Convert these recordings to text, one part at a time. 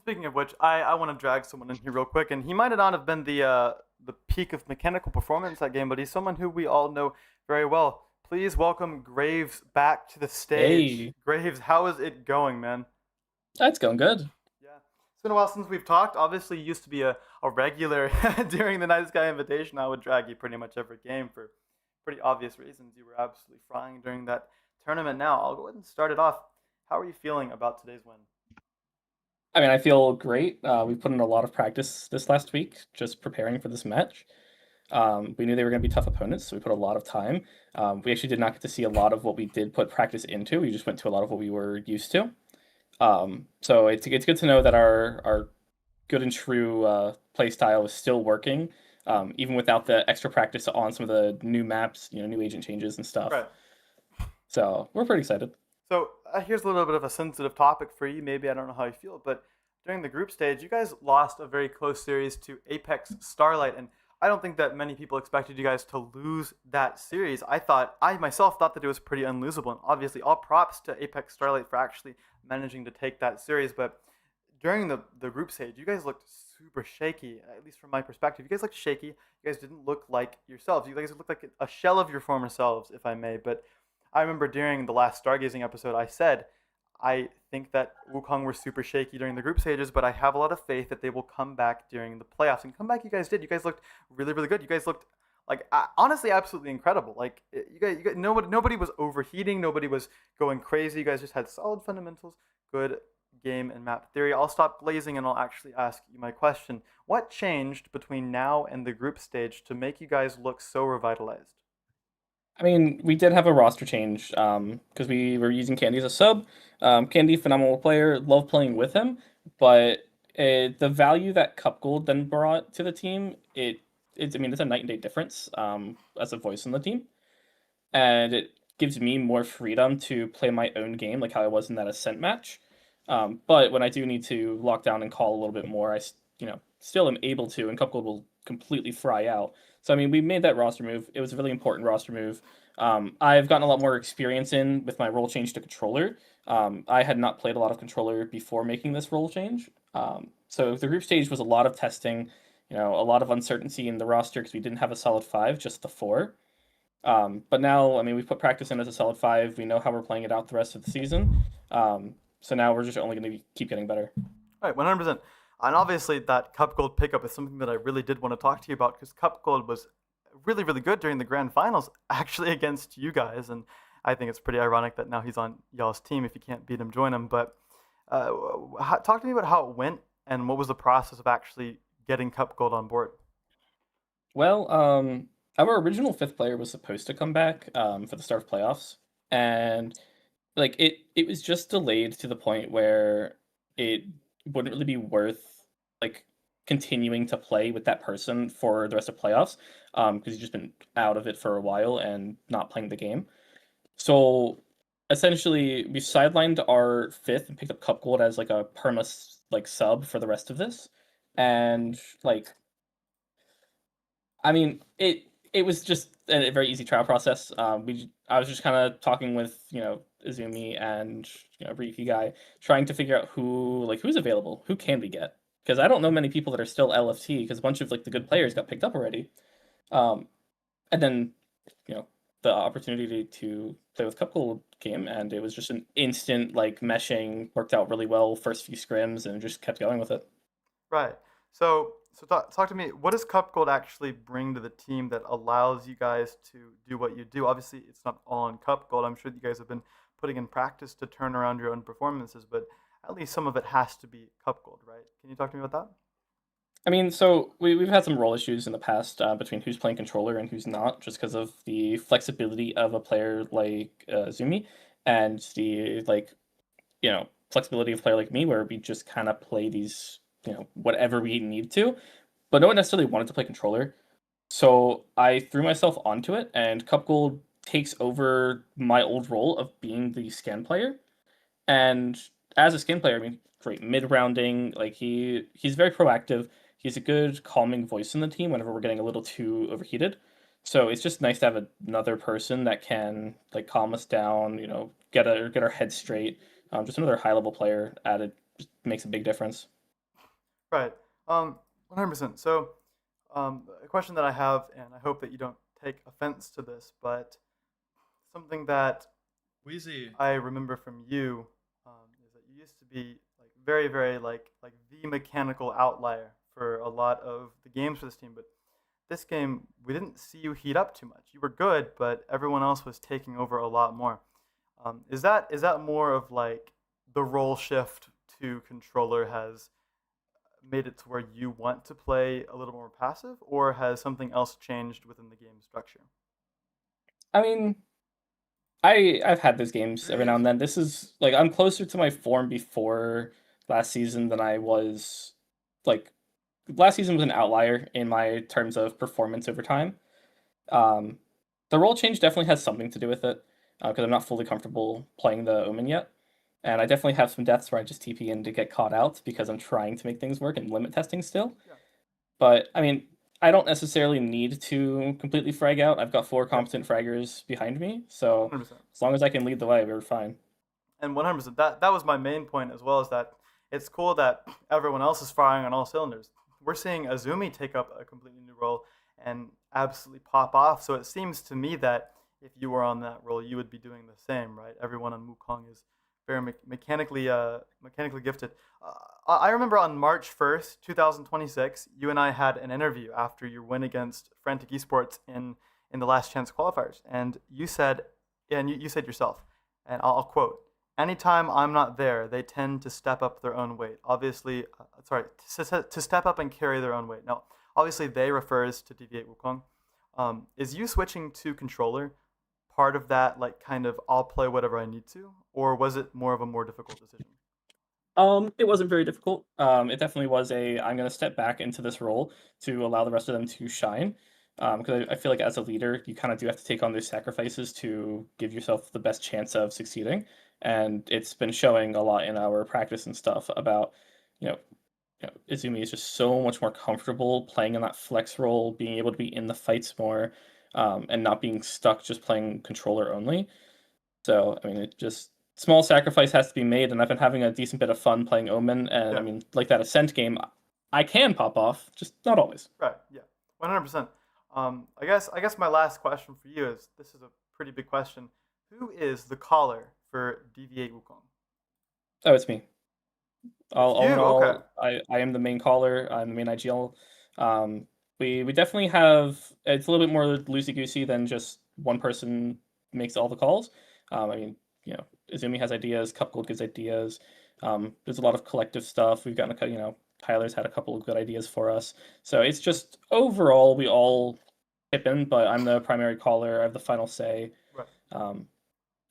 Speaking of which, I want to drag someone in here real quick, and he might not have been the peak of mechanical performance that game, but he's someone who we all know very well. Please welcome Graves back to the stage. Hey, Graves, how is it going, man? that's going good. Yeah, it's been a while since we've talked. Obviously, you used to be a regular during the Night Sky Invitation. I would drag you pretty much every game for pretty obvious reasons. You were absolutely frying during that tournament. Now, I'll go ahead and start it off. How are you feeling about today's win? I mean, I feel great. We put in a lot of practice this last week just preparing for this match. We knew they were going to be tough opponents, so we put a lot of time. We actually did not get to see a lot of what we did put practice into. We just went to a lot of what we were used to. So it's good to know that our good and true play style is still working, even without the extra practice on some of the new maps, new agent changes and stuff. Right. So we're pretty excited. So here's a little bit of a sensitive topic for you. Maybe I don't know how you feel, but during the group stage, you guys lost a very close series to Apex Starlight, and I don't think that many people expected you guys to lose that series. I myself thought that it was pretty unlosable, and obviously, all props to Apex Starlight for actually managing to take that series. But during the group stage, you guys looked super shaky, at least from my perspective. You guys looked shaky. You guys didn't look like yourselves. You guys looked like a shell of your former selves, if I may. But I remember during the last Stargazing episode, I said, I think that Wukong were super shaky during the group stages, but I have a lot of faith that they will come back during the playoffs. And come back, you guys did. You guys looked really, really good. You guys looked like honestly absolutely incredible. Like you guys, nobody was overheating. Nobody was going crazy. You guys just had solid fundamentals, good game and map theory. I'll stop blazing and I'll actually ask you my question. What changed between now and the group stage to make you guys look so revitalized? I mean, we did have a roster change because we were using Candy as a sub. Candy, phenomenal player, love playing with him, but the value that Cup Gold then brought to the team, I mean, it's a night and day difference as a voice in the team, and it gives me more freedom to play my own game, like how I was in that Ascent match. But when I do need to lock down and call a little bit more, still am able to, and Cup Gold will completely fry out. So I mean, we made that roster move. It was a really important roster move. I've gotten a lot more experience in with my role change to controller. I had not played a lot of controller before making this role change. So the group stage was a lot of testing, a lot of uncertainty in the roster because we didn't have a solid five, just the four. But now, I mean, we've put practice in as a solid five. We know how we're playing it out the rest of the season. So now we're just only going to keep getting better. All right, 100%. And obviously, that Cup Gold pickup is something that I really did want to talk to you about because Cup Gold was really, really good during the grand finals, actually against you guys. And I think it's pretty ironic that now he's on y'all's team. If you can't beat him, join him. But uh, talk to me about how it went and what was the process of actually getting Cup Gold on board. Well, our original fifth player was supposed to come back for the start of playoffs, and like it was just delayed to the point where it wouldn't really be worth like continuing to play with that person for the rest of playoffs because he's just been out of it for a while and not playing the game. So essentially, we sidelined our fifth and picked up Cup Gold as like a like sub for the rest of this, and like I mean, it was just a very easy trial process. I was just kind of talking with Izumi and Riki guy, trying to figure out who's available, who can we get, because I don't know many people that are still LFT because a bunch of like the good players got picked up already. Um, and then you know the opportunity to play with Couple came, and it was just an instant like meshing, worked out really well first few scrims, and just kept going with it. Right. So talk to me. What does Cup Gold actually bring to the team that allows you guys to do what you do? Obviously, it's not all on Cup Gold. I'm sure you guys have been putting in practice to turn around your own performances, but at least some of it has to be Cup Gold, right? Can you talk to me about I mean, so we've had some role issues in the past between who's playing controller and who's not, just because of the flexibility of a player like Zumi and the flexibility of a player like me, where we just kind of play these whatever we need to, but no one necessarily wanted to play controller. So I threw myself onto it, and Cup Gold takes over my old role of being the scan player. And as a skin player, I mean, great mid rounding. Like he's very proactive. He's a good calming voice in the team whenever we're getting a little too overheated. So it's just nice to have another person that can like calm us down. Get our head straight. Just another high level player added just makes a big difference. Right. 100%. So, a question that I have, and I hope that you don't take offense to this, but something that Wheezy. I remember from you is that you used to be like very, very like the mechanical outlier for a lot of the games for this team. But this game, we didn't see you heat up too much. You were good, but everyone else was taking over a lot more. Is that more of like the role shift to controller has made it to where you want to play a little more passive, or has something else changed within the game structure? I mean, I've had those games every now and then. This is like I'm closer to my form before last season than I was like last season was an outlier in my terms of performance over time. Um, the role change definitely has something to do with it because I'm not fully comfortable playing the Omen yet, and I definitely have some deaths where I just TP in to get caught out because I'm trying to make things work and limit testing still. Yeah. But I mean, I don't necessarily need to completely frag out. I've got four Yep. competent fraggers behind me, so 100%. as long as I can lead the way, we're fine. And 100%. That was my main point as well. Is that it's cool that everyone else is firing on all cylinders. We're seeing Azumi take up a completely new role and absolutely pop off. So it seems to me that if you were on that role, you would be doing the same, right? Everyone on Wukong is very mechanically gifted. I remember on March 1st, 2026, you and I had an interview after your win against Frantic Esports in the last chance qualifiers, and you said, and you said yourself, and I'll quote: anytime I'm not there, they tend to step up their own weight. Obviously, sorry, to step up and carry their own weight. Now, obviously, they refers to DV8 Wukong. Is you switching to controller part of that, like kind of I'll play whatever I need to, or was it more of a more difficult decision? It wasn't very difficult. It definitely was a I'm gonna step back into this role to allow the rest of them to shine. Because I feel like as a leader, you kind of do have to take on those sacrifices to give yourself the best chance of succeeding. And it's been showing a lot in our practice and stuff about, you know, Izumi is just so much more comfortable playing in that flex role, being able to be in the fights more, and not being stuck just playing controller only. So, I mean, it just small sacrifice has to be made, and I've been having a decent bit of fun playing Omen, and I Yeah, mean, like that Ascent game, I can pop off, just not always. right. Yeah, 100%. I guess my last question for you is, this is a pretty big question. Who is the caller for DV8 Wukong? Oh, it's me. It's All in you. Okay. all, I am the main caller. I'm the main IGL. Um, we definitely have it's a little bit more loosey goosey than just one person makes all the calls. I mean, Izumi has ideas, couple gives ideas. There's a lot of collective stuff. We've gotten Tyler's had a couple of good ideas for us. So it's just overall we all chip in, but I'm the primary caller. I have the final say. Right. Um,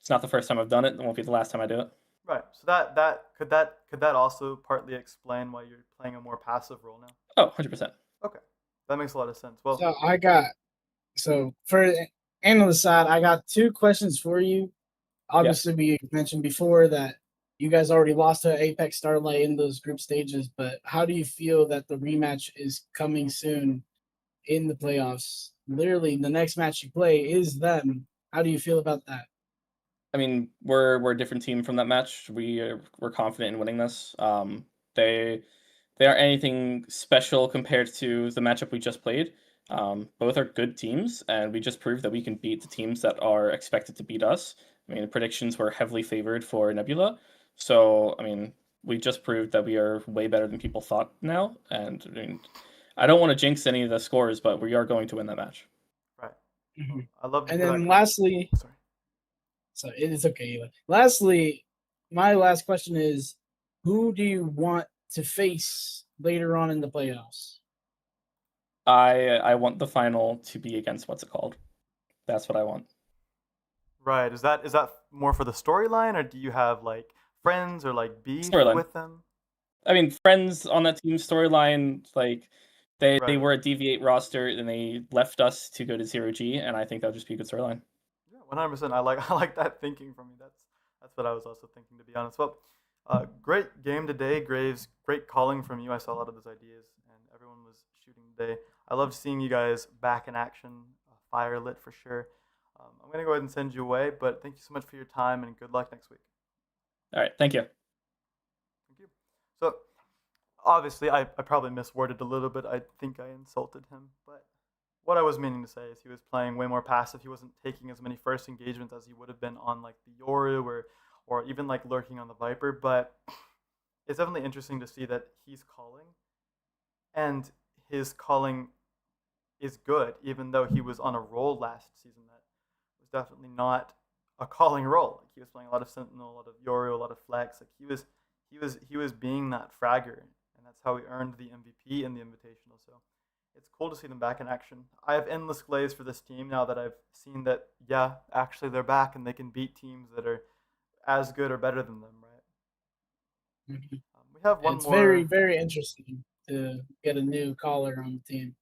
it's not the first time I've done it. It won't be the last time I do it. Right. So that could that also partly explain why you're playing a more passive role now? Oh, 100%. Okay. That makes a lot of sense. Well, So I got so for the analyst side, I got two questions for you. Yeah. Obviously, we mentioned before that you guys already lost to Apex Starlight in those group stages, but how do you feel that the rematch is coming soon in the playoffs? Literally, the next match you play is them. How do you feel about that? I mean, we're a different team from that match. We're confident in winning this. They they aren't anything special compared to the matchup we just played. Both are good teams, and we just proved that we can beat the teams that are expected to beat us. I mean, the predictions were heavily favored for Nebula, so I mean, we just proved that we are way better than people thought now. And I mean, I don't want to jinx any of the scores, but we are going to win that match. right. Well, Mhm. I love to And hear then that. lastly, Oh, sorry. so it is okay. Eli. Lastly, my last question is, who do you want to face later on in the playoffs? I want the final to be against what's it called? That's what I want. Right. Is that more for the storyline, or do you have like friends or like beef Storyline. with them? I mean, friends on that team storyline, like they Right. were a DV8 roster and they left us to go to zero G, and I think that'll just be a good storyline. Yeah, 100%. I like that thinking from you. That's what I was also thinking, to be honest. Well, great game today, Graves. Great calling from you. I saw a lot of those ideas, and everyone was shooting today. I loved seeing you guys back in action, fire lit for sure. I'm gonna go ahead and send you away, but thank you so much for your time, and good luck next week. All right, thank you. Thank you. So obviously, I probably misworded a little bit. I think I insulted him, but what I was meaning to say is he was playing way more passive. He wasn't taking as many first engagements as he would have been on like the Yoru or even like lurking on the Viper. But it's definitely interesting to see that he's calling, and his calling is good, even though he was on a roll last season that was definitely not a calling role. Like he was playing a lot of Sentinel, a lot of Yoru, a lot of Flex. Like he was being that fragger, and that's how he earned the MVP in the Invitational. So it's cool to see them back in action. I have endless glaze for this team now that I've seen that. Yeah, actually they're back and they can beat teams that are as good or better than them. Right? Mhm. We have one It's more. very, very interesting to get a new caller on the team.